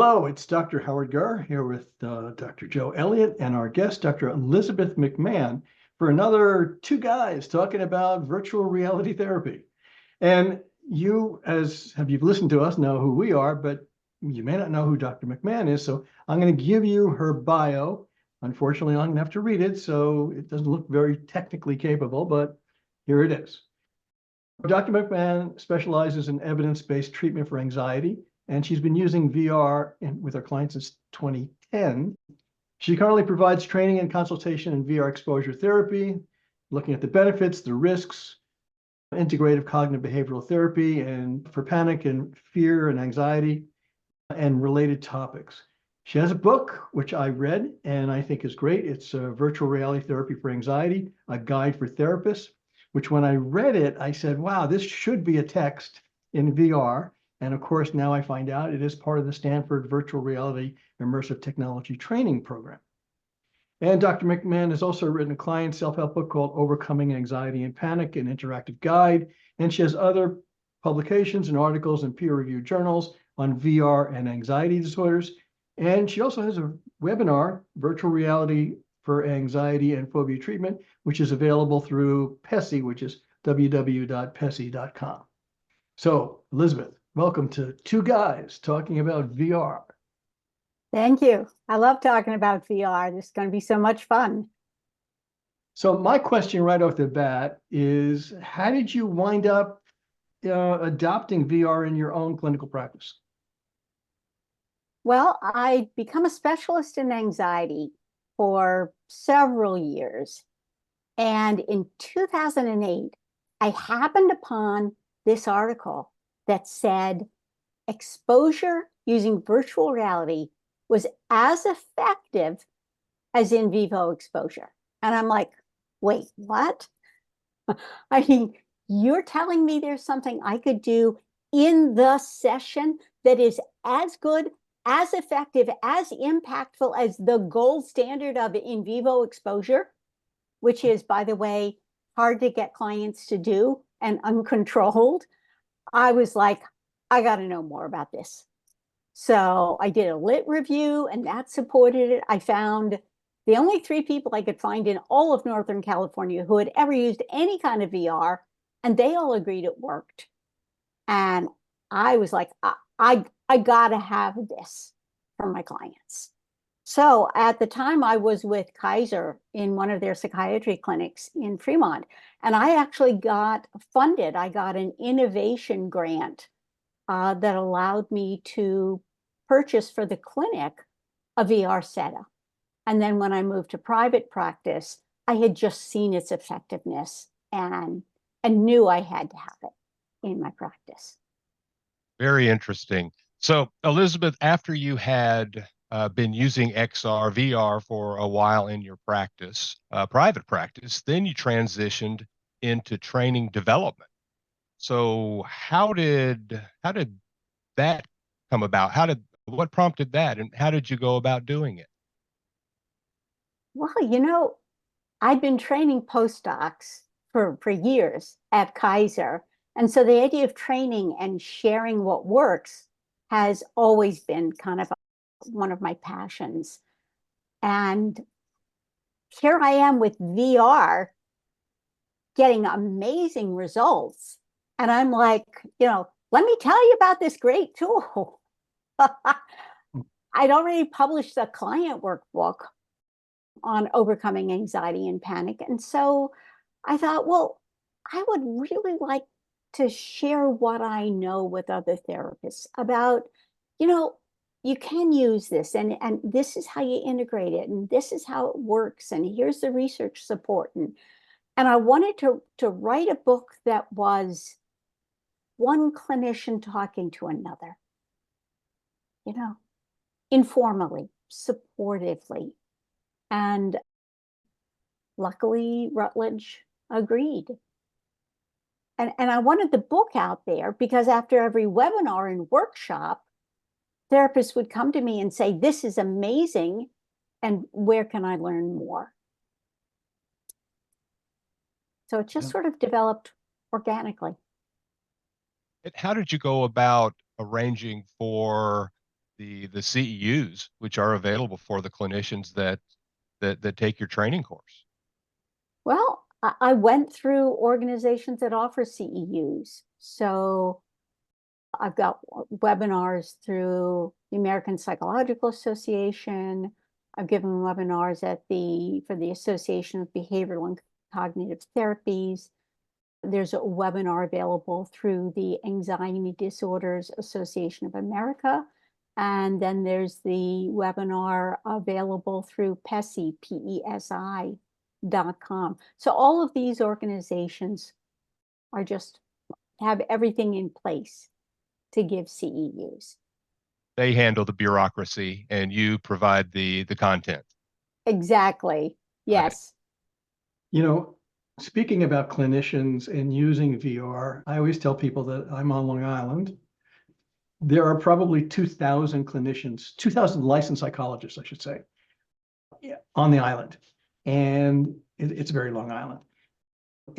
Hello, it's Dr. Howard Garr here with Dr. Joe Elliott and our guest, Dr. Elizabeth McMahon, for another two guys talking about virtual reality therapy. And you, as have you've listened to us, know who we are, but you may not know who Dr. McMahon is. So I'm going to give you her bio. Unfortunately, I'm going to have to read it, so it doesn't look very technically capable, but here it is. Dr. McMahon specializes in evidence-based treatment for anxiety, and she's been using VR with her clients since 2010. She currently provides training and consultation in VR exposure therapy, looking at the benefits, the risks, integrative cognitive behavioral therapy, and for panic and fear and anxiety and related topics. She has a book, which I read and I think is great. It's Virtual Reality Therapy for Anxiety, a guide for therapists, which when I read it, I said, wow, this should be a text in VR. And of course, now I find out it is part of the Stanford Virtual Reality Immersive Technology Training Program. And Dr. McMahon has also written a client self-help book called Overcoming Anxiety and Panic, an interactive guide. And she has other publications and articles in peer-reviewed journals on VR and anxiety disorders. And she also has a webinar, Virtual Reality for Anxiety and Phobia Treatment, which is available through PESI, which is www.pesi.com. So, Elizabeth, welcome to Two Guys Talking About VR. Thank you. I love talking about VR. This is going to be so much fun. So my question right off the bat is, how did you wind up adopting VR in your own clinical practice? Well, I'd become a specialist in anxiety for several years. And in 2008, I happened upon this article that said exposure using virtual reality was as effective as in vivo exposure. And I'm like, wait, what? I mean, you're telling me there's something I could do in the session that is as good, as effective, as impactful as the gold standard of in vivo exposure, which is, by the way, hard to get clients to do and uncontrolled. I was like, I got to know more about this. So I did a lit review and that supported it. I found the only 3 people I could find in all of Northern California who had ever used any kind of VR, and they all agreed it worked. And I was like, I gotta have this for my clients. So at the time I was with Kaiser in one of their psychiatry clinics in Fremont, and I actually got funded. I got an innovation grant that allowed me to purchase for the clinic a VR setup. And then when I moved to private practice, I had just seen its effectiveness and knew I had to have it in my practice. Very interesting. So, Elizabeth, after you had been using XR, VR for a while in your practice, private practice, then you transitioned into training development. So, how did that come about? What prompted that, and how did you go about doing it? Well, I'd been training postdocs for years at Kaiser. And so the idea of training and sharing what works has always been kind of one of my passions. And here I am with VR getting amazing results. And I'm like, let me tell you about this great tool. I'd already published a client workbook on overcoming anxiety and panic. And so I thought, well, I would really like to share what I know with other therapists about, you can use this and this is how you integrate it and this is how it works and here's the research support. And I wanted to write a book that was one clinician talking to another, informally, supportively. And luckily, Rutledge agreed. And I wanted the book out there because after every webinar and workshop, therapists would come to me and say, this is amazing, and where can I learn more? So it just sort of developed organically. How did you go about arranging for the CEUs, which are available for the clinicians that take your training course? Well, I went through organizations that offer CEUs. So I've got webinars through the American Psychological Association. I've given webinars for the Association of Behavioral and Cognitive Therapies. There's a webinar available through the Anxiety Disorders Association of America. And then there's the webinar available through PESI, PESI.com. So all of these organizations are just have everything in place to give CEUs. They handle the bureaucracy and you provide the content. Exactly. Got it. Yes. You know, speaking about clinicians and using VR, I always tell people that I'm on Long Island. There are probably 2,000 clinicians, 2,000 licensed psychologists, I should say, on the island. And it's a very long island.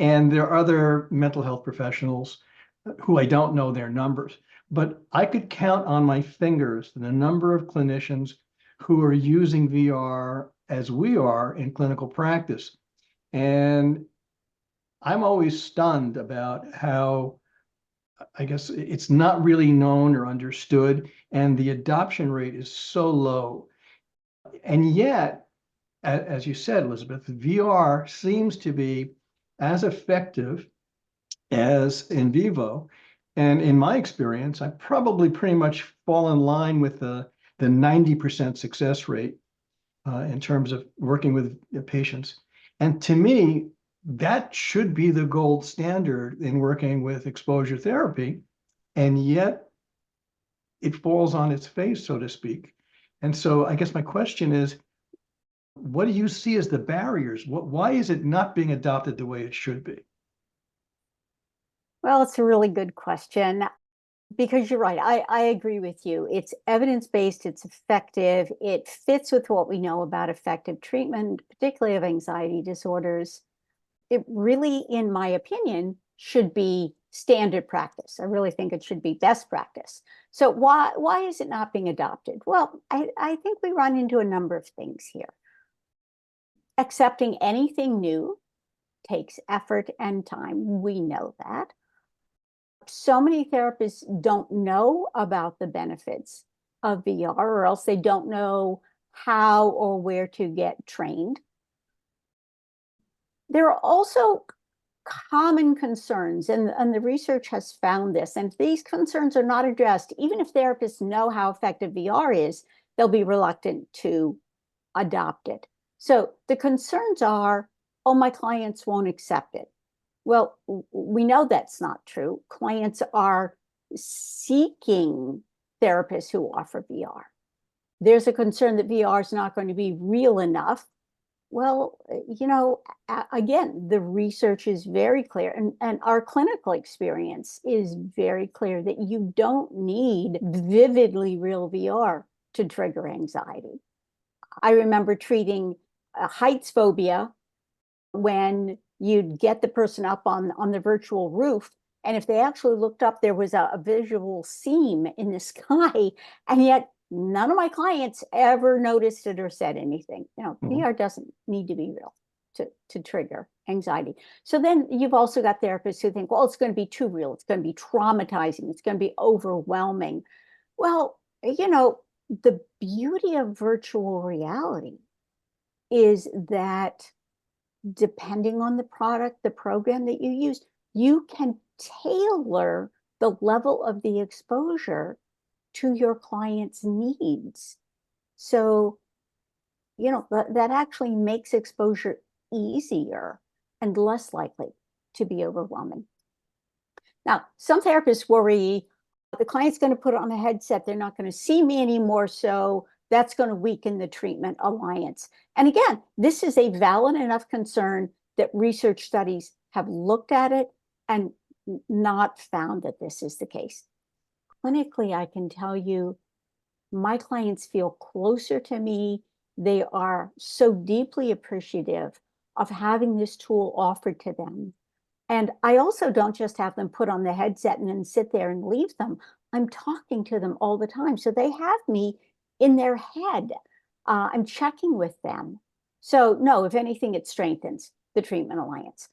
And there are other mental health professionals who I don't know their numbers, but I could count on my fingers the number of clinicians who are using VR as we are in clinical practice. And I'm always stunned about how, I guess, it's not really known or understood, and the adoption rate is so low. And yet, as you said, Elizabeth, VR seems to be as effective as in vivo. And in my experience, I probably pretty much fall in line with the 90% success rate in terms of working with patients. And to me, that should be the gold standard in working with exposure therapy. And yet it falls on its face, so to speak. And so I guess my question is, what do you see as the barriers? Why is it not being adopted the way it should be? Well, it's a really good question because you're right. I agree with you. It's evidence-based, it's effective, it fits with what we know about effective treatment, particularly of anxiety disorders. It really, in my opinion, should be standard practice. I really think it should be best practice. So why is it not being adopted? Well, I think we run into a number of things here. Accepting anything new takes effort and time. We know that. So many therapists don't know about the benefits of VR, or else they don't know how or where to get trained. There are also common concerns, and the research has found this, and if these concerns are not addressed, even if therapists know how effective VR is, they'll be reluctant to adopt it. So the concerns are, oh, my clients won't accept it. Well, we know that's not true. Clients are seeking therapists who offer VR. There's a concern that VR is not going to be real enough. Well, you know, again, the research is very clear, and our clinical experience is very clear that you don't need vividly real VR to trigger anxiety. I remember treating a heights phobia when you'd get the person up on the virtual roof, and if they actually looked up, there was a visual seam in the sky, and yet none of my clients ever noticed it or said anything. You know, VR doesn't need to be real to trigger anxiety. So then you've also got therapists who think, well, it's going to be too real. It's going to be traumatizing. It's going to be overwhelming. Well, you know, the beauty of virtual reality is that depending on the product, the program that you use, you can tailor the level of the exposure to your client's needs. So, you know, that actually makes exposure easier and less likely to be overwhelming. Now, some therapists worry the client's going to put on a headset, they're not going to see me anymore, so that's going to weaken the treatment alliance. And again, this is a valid enough concern that research studies have looked at it and not found that this is the case. Clinically, I can tell you, my clients feel closer to me. They are so deeply appreciative of having this tool offered to them And I also don't just have them put on the headset and then sit there and leave them. I'm talking to them all the time. So they have me in their head. I'm checking with them. So no, if anything, it strengthens the treatment alliance.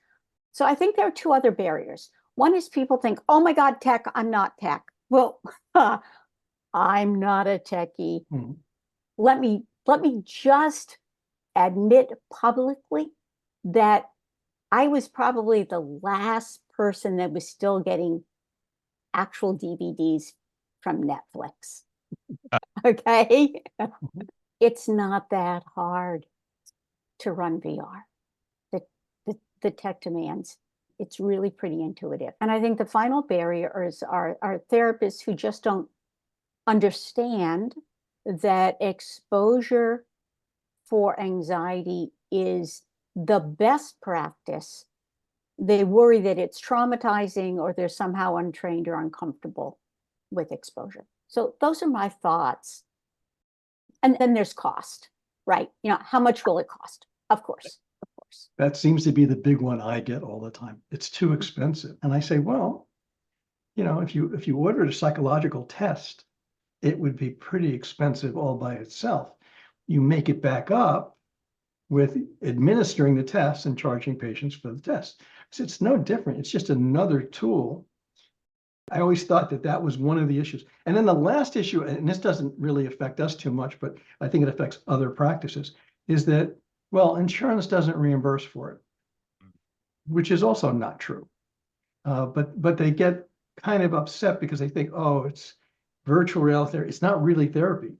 So I think there are two other barriers. One is people think, oh my God, tech, I'm not tech. Well, I'm not a techie. Hmm. Let me just admit publicly that I was probably the last person that was still getting actual DVDs from Netflix. Okay. It's not that hard to run VR. The tech demands, it's really pretty intuitive. And I think the final barriers are therapists who just don't understand that exposure for anxiety is the best practice. They worry that it's traumatizing or they're somehow untrained or uncomfortable with exposure. So those are my thoughts. And then there's cost, right? You know, how much will it cost? Of course. That seems to be the big one I get all the time. It's too expensive. And I say, well, you know, if you ordered a psychological test, it would be pretty expensive all by itself. You make it back up with administering the test and charging patients for the test. So it's no different. It's just another tool. I always thought that that was one of the issues. And then the last issue, and this doesn't really affect us too much, but I think it affects other practices, is that, well, insurance doesn't reimburse for it, which is also not true. But they get kind of upset because they think, oh, it's virtual reality therapy. It's not really therapy.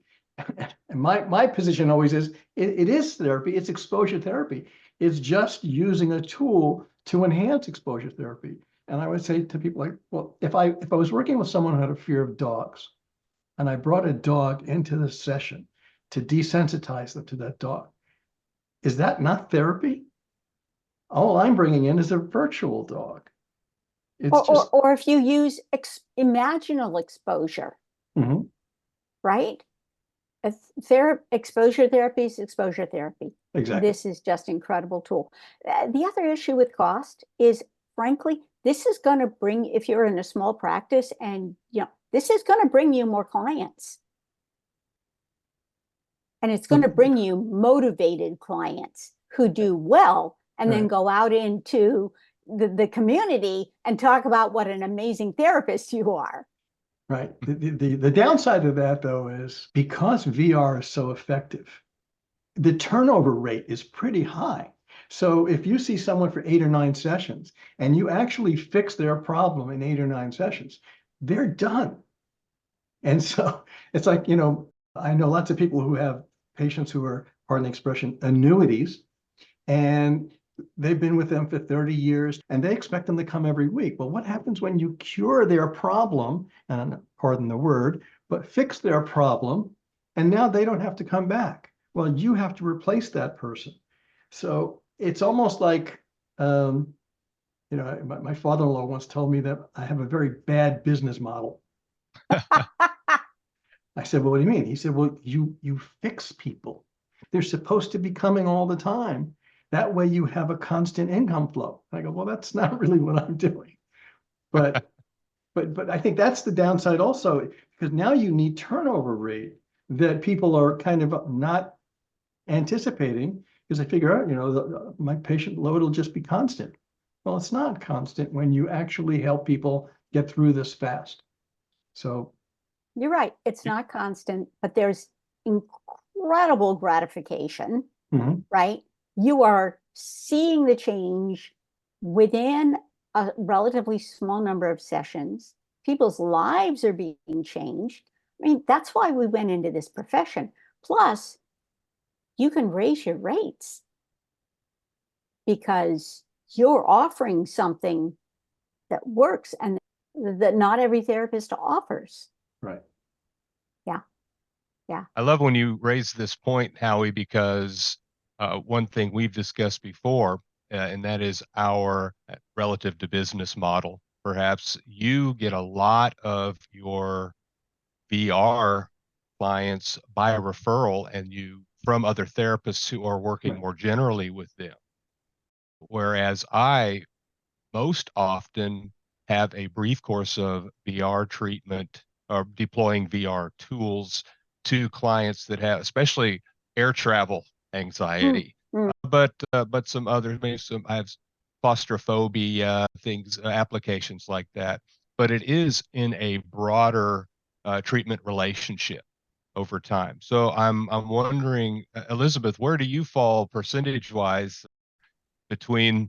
And my position always is, it is therapy. It's exposure therapy. It's just using a tool to enhance exposure therapy. And I would say to people like, well, if I was working with someone who had a fear of dogs, and I brought a dog into the session to desensitize them to that dog, is that not therapy? All I'm bringing in is a virtual dog. It's just, Or if you use imaginal exposure, Mhm. right? Exposure therapy is exposure therapy. Exactly. This is just incredible tool. The other issue with cost is, frankly, this is going to bring, if you're in a small practice and, you know, this is going to bring you more clients. And it's going to bring you motivated clients who do well and then Right. go out into the community and talk about what an amazing therapist you are. Right. The downside of that, though, is because VR is so effective, the turnover rate is pretty high. So if you see someone for 8 or 9 sessions and you actually fix their problem in 8 or 9 sessions, they're done. And so it's like, you know, I know lots of people who have patients who are, pardon the expression, annuities, and they've been with them for 30 years and they expect them to come every week. Well, what happens when you cure their problem, and pardon the word, but fix their problem, and now they don't have to come back? Well, you have to replace that person. So it's almost like, you know, my father-in-law once told me that I have a very bad business model. I said, well, what do you mean? He said, well, you fix people. They're supposed to be coming all the time. That way you have a constant income flow. I go, well, that's not really what I'm doing. But but I think that's the downside also, because now you need turnover rate that people are kind of not anticipating, because they figure out, you know, my patient load will just be constant. Well, it's not constant when you actually help people get through this fast. So You're right. It's not constant, but there's incredible gratification, mhm. right? You are seeing the change within a relatively small number of sessions. People's lives are being changed. I mean, that's why we went into this profession. Plus, you can raise your rates because you're offering something that works and that not every therapist offers. Right. Yeah. Yeah. I love when you raise this point, Howie, because one thing we've discussed before, and that is our relative to business model. Perhaps you get a lot of your VR clients by referral and you from other therapists who are working Right. more generally with them. Whereas I most often have a brief course of VR treatment or deploying VR tools to clients that have, especially air travel Mm, anxiety, mm. but some others, maybe some I have claustrophobia things, applications like that. But it is in a broader treatment relationship over time. So I'm wondering, Elizabeth, where do you fall percentage wise between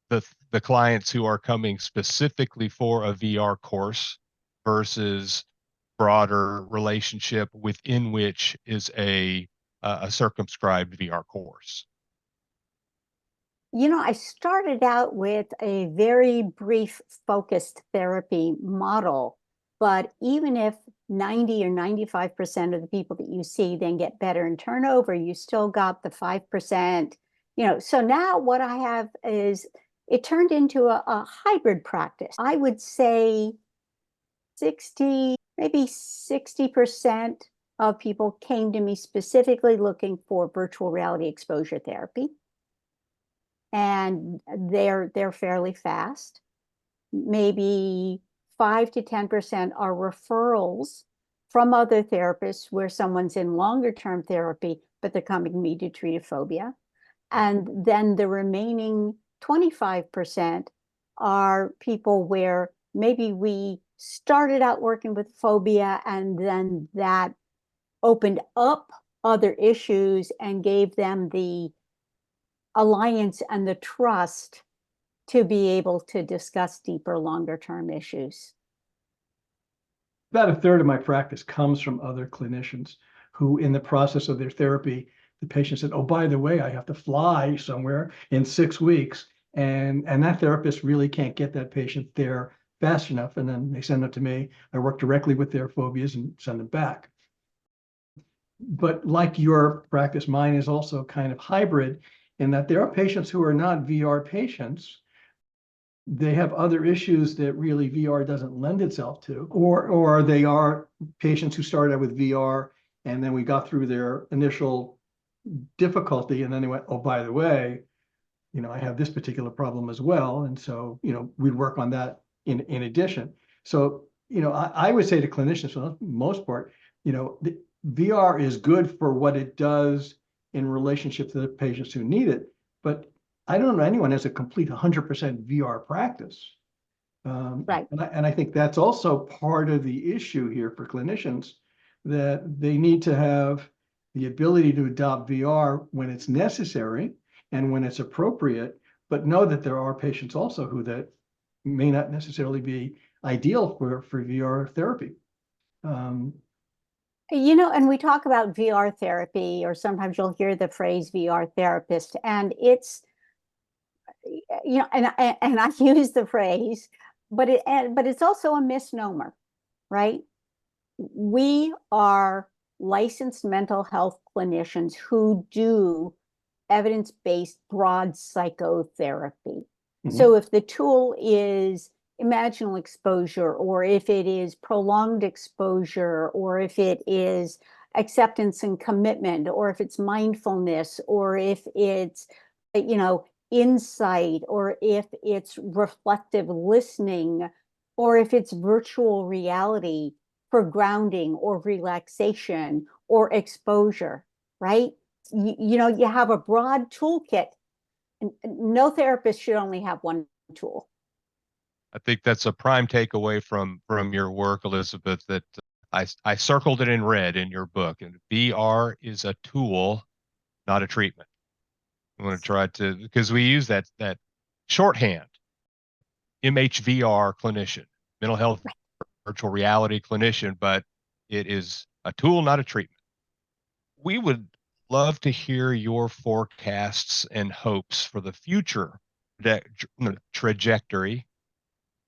the clients who are coming specifically for a VR course versus broader relationship within which is a circumscribed VR course? You know, I started out with a very brief focused therapy model, but even if 90 or 95% of the people that you see then get better and turn over, you still got the 5%. So now what I have is it turned into a hybrid practice. I would say 60, maybe 60% of people came to me specifically looking for virtual reality exposure therapy, and they're fairly fast. Maybe 5 to 10% are referrals from other therapists where someone's in longer term therapy, but they're coming to me to treat a phobia. And then the remaining 25% are people where maybe we started out working with phobia and then that opened up other issues and gave them the alliance and the trust to be able to discuss deeper, longer term issues. About a third of my practice comes from other clinicians who, in the process of their therapy, the patient said, "Oh, by the way, I have to fly somewhere in 6 weeks." And that therapist really can't get that patient there fast enough. And then they send them to me. I work directly with their phobias and send them back. But like your practice, mine is also kind of hybrid in that there are patients who are not VR patients. They have other issues that really VR doesn't lend itself to, or they are patients who started out with VR and then we got through their initial difficulty and then they went, "Oh, by the way, I have this particular problem as well." And so, we'd work on that in addition. So, I would say to clinicians, for the most part, the VR is good for what it does in relationship to the patients who need it, but I don't know anyone has a complete 100% VR practice. Right. And I think that's also part of the issue here for clinicians, that they need to have the ability to adopt VR when it's necessary and when it's appropriate, but know that there are patients also who that may not necessarily be ideal for VR therapy. And we talk about VR therapy, or sometimes you'll hear the phrase VR therapist, and it's, and I use the phrase, but it's also a misnomer, right? We are licensed mental health clinicians who do evidence-based broad psychotherapy. So if the tool is imaginal exposure, or if it is prolonged exposure, or if it is acceptance and commitment, or if it's mindfulness, or if it's, insight, or if it's reflective listening, or if it's virtual reality for grounding or relaxation or exposure, right? You have a broad toolkit. No therapist should only have one tool. I think that's a prime takeaway from your work, Elizabeth, that I circled it in red in your book. And VR is a tool, not a treatment. I want to try to, because we use that shorthand, MHVR clinician, mental health virtual reality clinician, but it is a tool, not a treatment. We would love to hear your forecasts and hopes for the future trajectory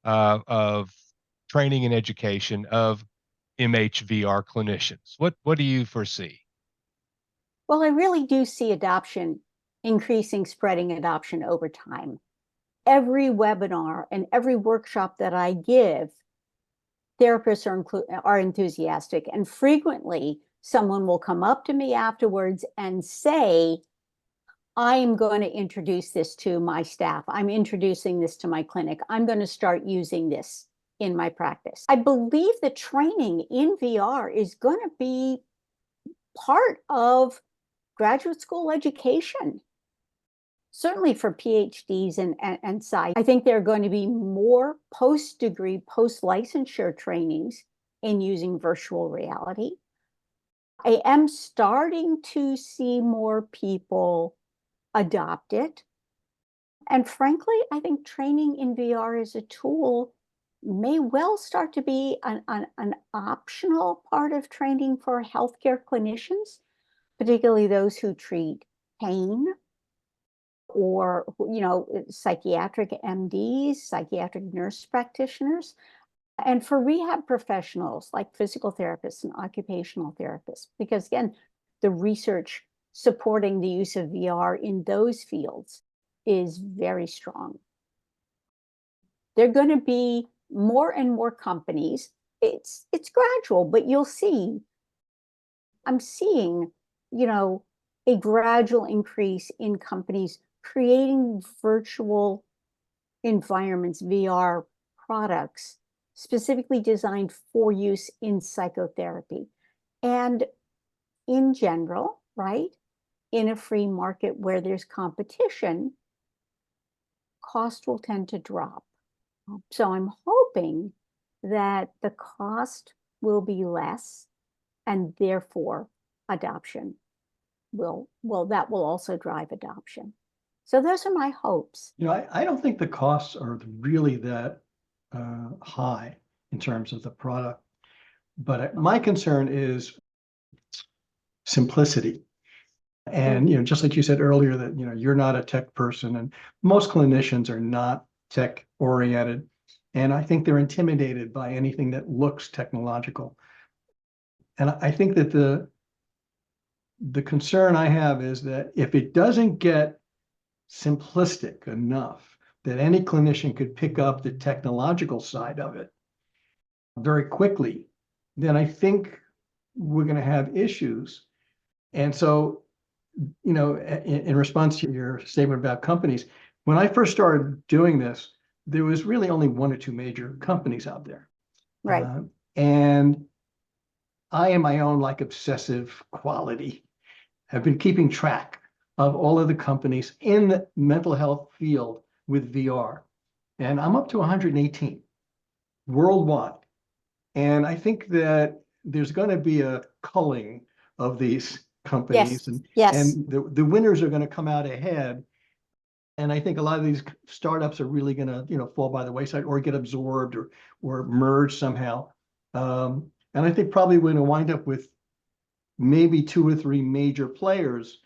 of training and education of MHVR clinicians. What do you foresee? Well, I really do see adoption increasing, spreading adoption over time. Every webinar and every workshop that I give, therapists are enthusiastic, and frequently someone will come up to me afterwards and say, I'm going to introduce this to my staff. I'm introducing this to my clinic. I'm going to start using this in my practice. I believe the training in VR is going to be part of graduate school education, certainly for PhDs and PSI. I think there are going to be more post-degree, post-licensure trainings in using virtual reality. I am starting to see more people adopt it. And frankly, I think training in VR as a tool may well start to be an optional part of training for healthcare clinicians, particularly those who treat pain or, psychiatric MDs, psychiatric nurse practitioners, and for rehab professionals like physical therapists and occupational therapists, because again, the research supporting the use of VR in those fields is very strong. There are going to be more and more companies. It's gradual, but you'll see. I'm seeing, a gradual increase in companies creating virtual environments, VR products, specifically designed for use in psychotherapy. And in general, right, in a free market where there's competition, cost will tend to drop. So I'm hoping that the cost will be less and therefore adoption that will also drive adoption. So those are my hopes. I don't think the costs are really that high in terms of the product, but my concern is simplicity. And, just like you said earlier, that, you're not a tech person and most clinicians are not tech oriented. And I think they're intimidated by anything that looks technological. And I think that the concern I have is that if it doesn't get simplistic enough that any clinician could pick up the technological side of it very quickly, then I think we're going to have issues. And so, in response to your statement about companies, when I first started doing this, there was really only one or two major companies out there. Right. And I, in my own obsessive quality, have been keeping track of all of the companies in the mental health field with VR. And I'm up to 118 worldwide. And I think that there's going to be a culling of these companies. And the winners are going to come out ahead. And I think a lot of these startups are really going to, fall by the wayside or get absorbed or merge somehow. And I think probably we're going to wind up with maybe two or three major players.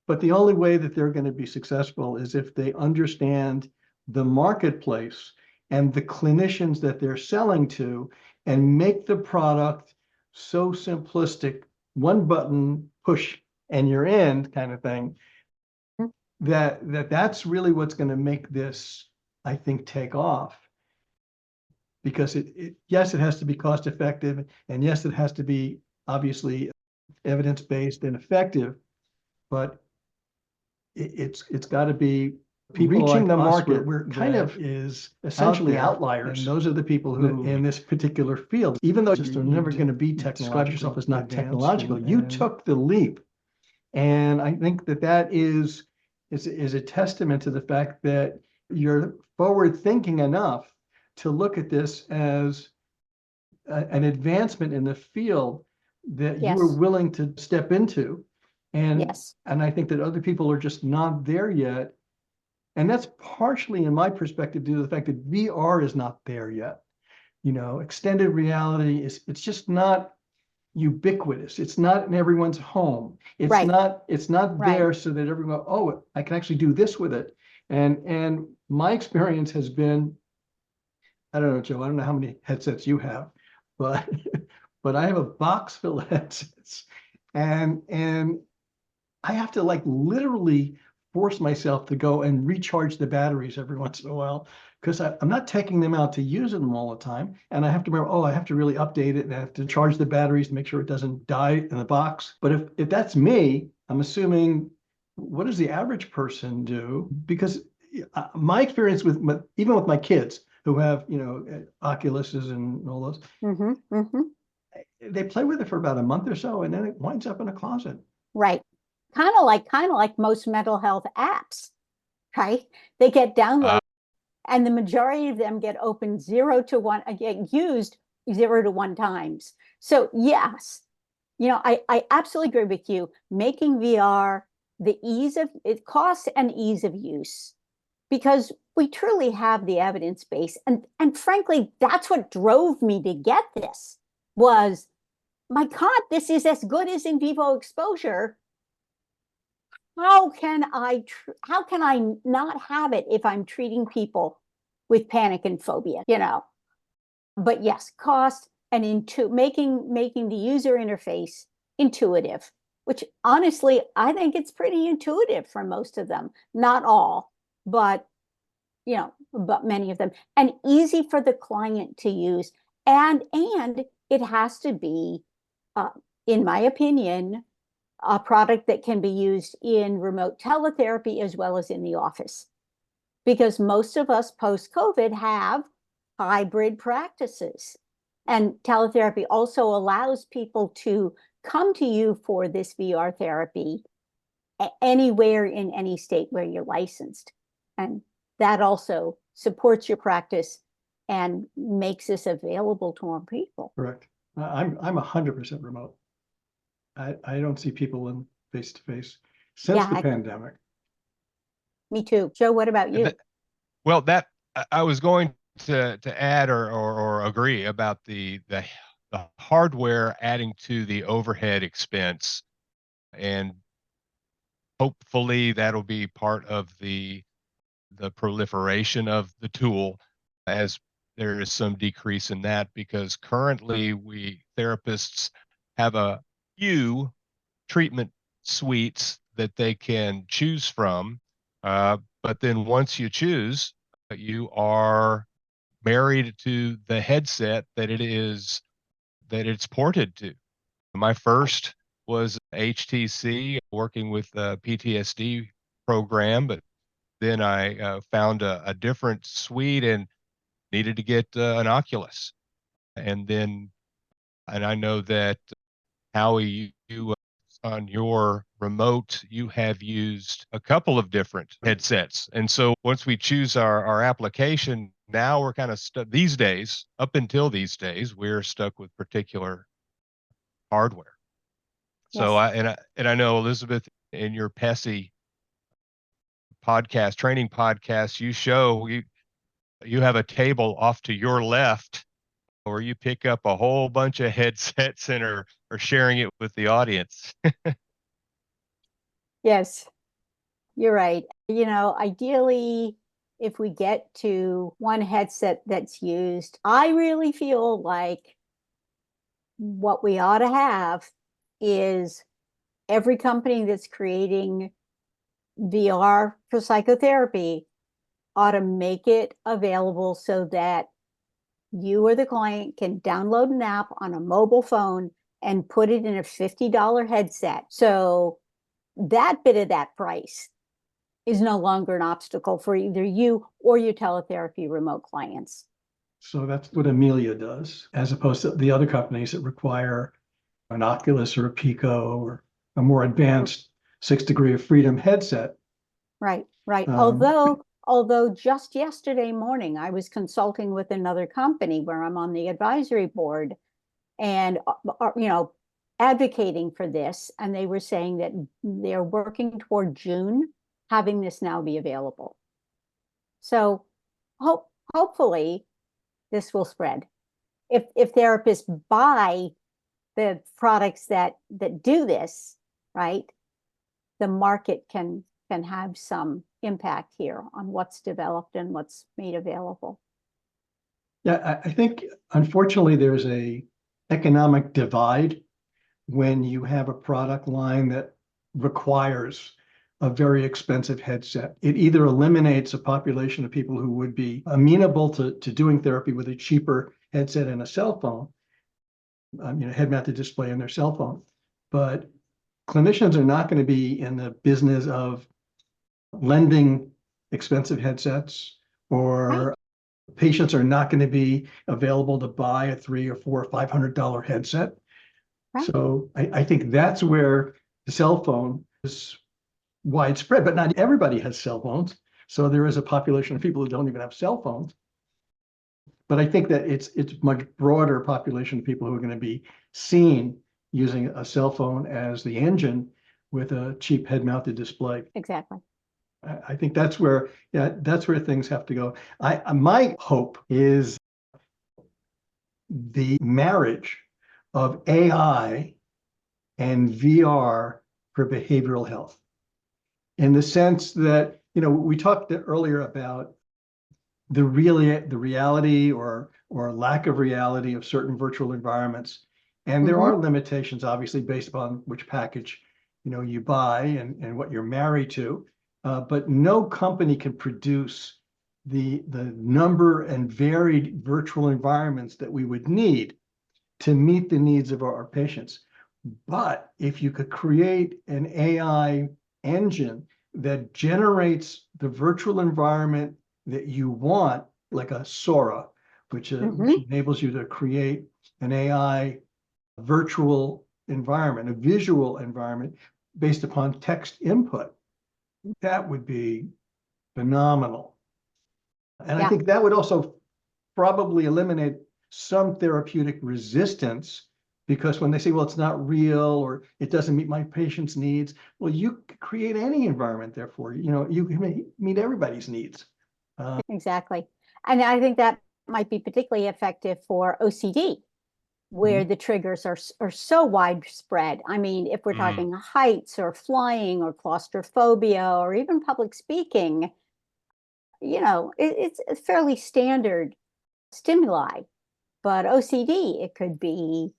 But the only way that they're going to be successful is if they understand the marketplace and the clinicians that they're selling to and make the product so simplistic, one button, push, and you're in kind of thing, that's really what's going to make this, I think, take off. Because yes, it has to be cost effective, and yes, it has to be obviously evidence-based and effective, but it's got to be people reaching the market. We're kind of is essentially outliers. And those are the people who in this particular field, even though you're never going to be describe yourself as not technological, you took the leap. And I think that is a testament to the fact that you're forward thinking enough to look at this as an advancement in the field that you were willing to step into. And I think that other people are just not there yet. And that's partially, in my perspective, due to the fact that VR is not there yet. Extended reality it's just not ubiquitous. It's not in everyone's home. It's not there so that everyone, oh, I can actually do this with it. And my experience has been, I don't know, Joe, I don't know how many headsets you have, but I have a box full of headsets, and I have to literally force myself to go and recharge the batteries every once in a while, because I'm not taking them out to use them all the time. And I have to remember, I have to really update it and I have to charge the batteries to make sure it doesn't die in the box. But if that's me, I'm assuming what does the average person do? Because my experience with even with my kids who have, Oculuses and all those, they play with it for about a month or so, and then it winds up in a closet. Right. Kind of like most mental health apps, right? They get downloaded and the majority of them get opened 0 to 1, get used 0 to 1 times. So yes, I absolutely agree with you. Making VR the ease of it, cost and ease of use, because we truly have the evidence base. And frankly, that's what drove me to get this was, my God, this is as good as in vivo exposure. How can I not have it if I'm treating people with panic and phobia, But yes, cost and making the user interface intuitive, which honestly, I think it's pretty intuitive for most of them. Not all, but but many of them, and easy for the client to use. And it has to be, in my opinion, a product that can be used in remote teletherapy as well as in the office. Because most of us post-COVID have hybrid practices. And teletherapy also allows people to come to you for this VR therapy anywhere in any state where you're licensed. And that also supports your practice and makes this available to more people. Correct. I'm 100% remote. I don't see people in face to face since the pandemic. Me too. Joe, what about you? Well, that I was going to add or agree about the hardware adding to the overhead expense, and hopefully that'll be part of the proliferation of the tool as there is some decrease in that, because currently we therapists have a few treatment suites that they can choose from. But then once you choose, you are married to the headset that it's ported to. My first was HTC, working with the PTSD program, but then I found a different suite and needed to get an Oculus. And I know that Howie, you on your remote, you have used a couple of different headsets. And so once we choose our application, now we're kind of stuck these days, up until these days, we're stuck with particular hardware. So Yes. I know, Elizabeth, in your PESI podcast, training podcast, you have a table off to your left where you pick up a whole bunch of headsets and are sharing it with the audience. Yes, you're right. Ideally, if we get to one headset that's used, I really feel like what we ought to have is every company that's creating VR for psychotherapy ought to make it available so that you or the client can download an app on a mobile phone and put it in a $50 headset. So that bit of that price is no longer an obstacle for either you or your teletherapy remote clients. So that's what Amelia does, as opposed to the other companies that require an Oculus or a Pico or a more advanced 6 degree of freedom headset. Right. Although just yesterday morning, I was consulting with another company where I'm on the advisory board and, advocating for this. And they were saying that they're working toward June, having this now be available. So hopefully this will spread. If therapists buy the products that do this, right, the market can have some impact here on what's developed and what's made available. Yeah, I think unfortunately there's a economic divide when you have a product line that requires a very expensive headset. It either eliminates a population of people who would be amenable to doing therapy with a cheaper headset and a cell phone, head-mounted display on their cell phone. But clinicians are not going to be in the business of lending expensive headsets, Right, or patients are not going to be available to buy a $300 or $400 or $500 headset. right. So I think that's where the cell phone is widespread, but not everybody has cell phones. So there is a population of people who don't even have cell phones. But I think that it's much broader population of people who are going to be seen using a cell phone as the engine with a cheap head-mounted display. Exactly. I think that's where, yeah, that's where things have to go. My hope is the marriage of AI and VR for behavioral health, in the sense that, we talked earlier about the reality or lack of reality of certain virtual environments. And there Hmm. are limitations, obviously, based upon which package you buy and what you're married to. But no company can produce the number and varied virtual environments that we would need to meet the needs of our patients. But if you could create an AI engine that generates the virtual environment that you want, like a Sora, which Hmm. enables you to create an AI virtual environment, a visual environment based upon text input, that would be phenomenal. And I Yeah. think that would also probably eliminate some therapeutic resistance, because when they say, well, it's not real or it doesn't meet my patient's needs, well, you create any environment, therefore, you can meet everybody's needs. Exactly. And I think that might be particularly effective for OCD, where Mhm. the triggers are so widespread. I mean, if we're Mm, talking heights or flying or claustrophobia or even public speaking, it's a fairly standard stimuli. But OCD, it could be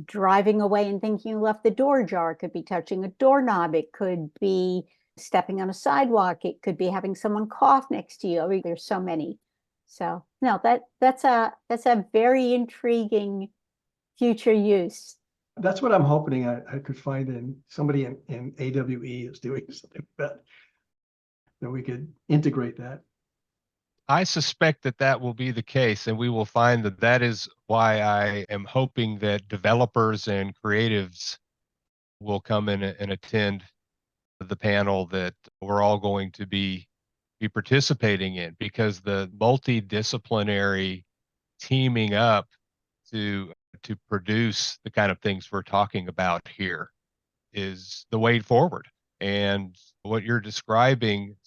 driving away and thinking you left the door ajar. It could be touching a doorknob. It could be stepping on a sidewalk. It could be having someone cough next to you. I mean, there's so many. So no, that's a very intriguing future use. That's what I'm hoping I could find in somebody in AWE is doing something like that we could integrate that. I suspect that that will be the case, and we will find that that is why I am hoping that developers and creatives will come in and attend the panel that we're all going to be participating in, because the multidisciplinary teaming up to produce the kind of things we're talking about here is the way forward. And what you're describing,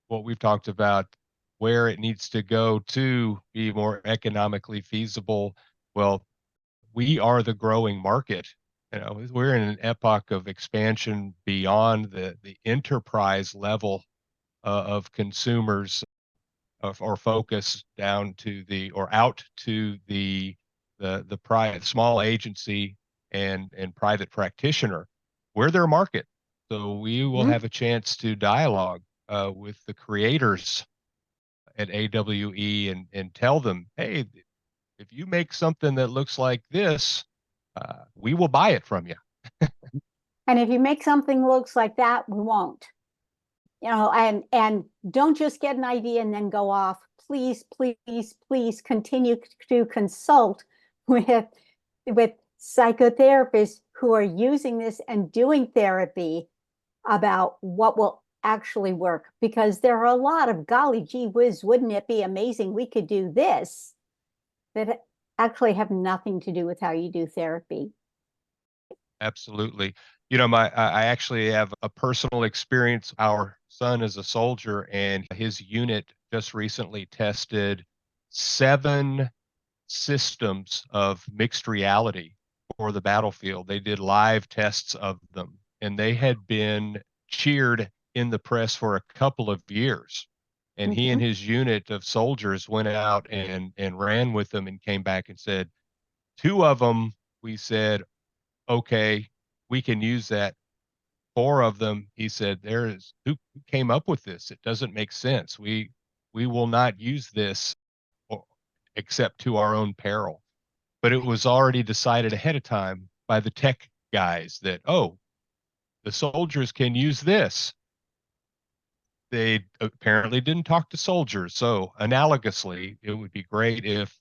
what we've talked about, where it needs to go to be more economically feasible. Well, we are the growing market. We're in an epoch of expansion beyond the enterprise level of consumers, or focus down to the or out to the private small agency and private practitioner. We're their market, so we will Mhm. have a chance to dialogue with the creators at AWE and tell them, hey, if you make something that looks like this, we will buy it from you. And if you make something looks like that, we won't. And don't just get an idea and then go off. Please, please, please continue to consult with with psychotherapists who are using this and doing therapy about what will actually work, because there are a lot of golly gee whiz, wouldn't it be amazing we could do this, that actually have nothing to do with how you do therapy. Absolutely. I actually have a personal experience. Our son is a soldier, and his unit just recently tested 7 systems of mixed reality for the battlefield. They did live tests of them, and they had been cheered in the press for a couple of years. And he and Mhm. his unit of soldiers went out and ran with them and came back and said, 2 of them, we said, okay, we can use that. 4 of them, he said, there is who came up with this? It doesn't make sense. We will not use this o- except to our own peril. But it was already decided ahead of time by the tech guys that, oh, the soldiers can use this. They apparently didn't talk to soldiers. So analogously, it would be great if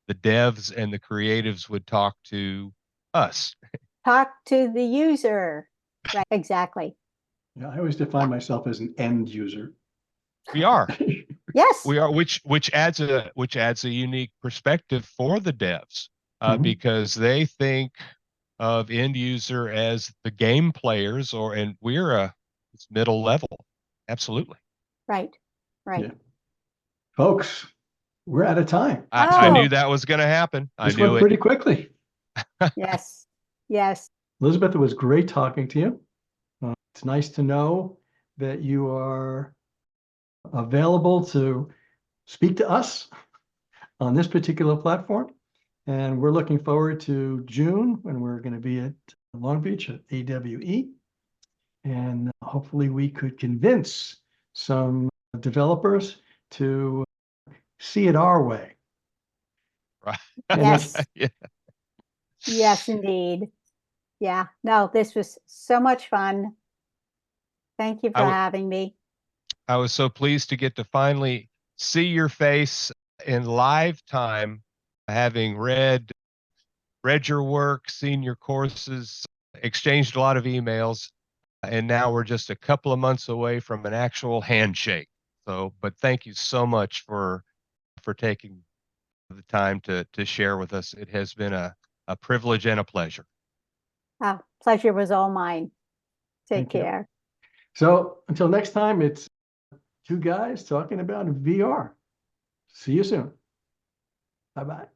the devs and the creatives would talk to us. Talk to the user. Right, exactly. Yeah, I always define myself as an end user. We are. Yes. We are, which adds a unique perspective for the devs, Mhm. because they think of end user as the game players, and we're it's middle level. Absolutely. Right. Right. Yeah. Folks, we're out of time. I knew Oh, that was going to happen. I This knew went it. pretty quickly. yes. Yes. Elizabeth, it was great talking to you. It's nice to know that you are available to speak to us on this particular platform. And we're looking forward to June when we're going to be at Long Beach at AWE. And hopefully we could convince some developers to see it our way. Right. And Yes. Yeah. Yes, indeed. Yeah. No, this was so much fun. Thank you for having me. I was so pleased to get to finally see your face in live time, having read your work, seen your courses, exchanged a lot of emails, and now we're just a couple of months away from an actual handshake. So, but thank you so much for taking the time to share with us. It has been a privilege and a pleasure. Oh, pleasure was all mine. Take Thank you. care. So until next time, it's two guys talking about VR. See you soon. Bye-bye.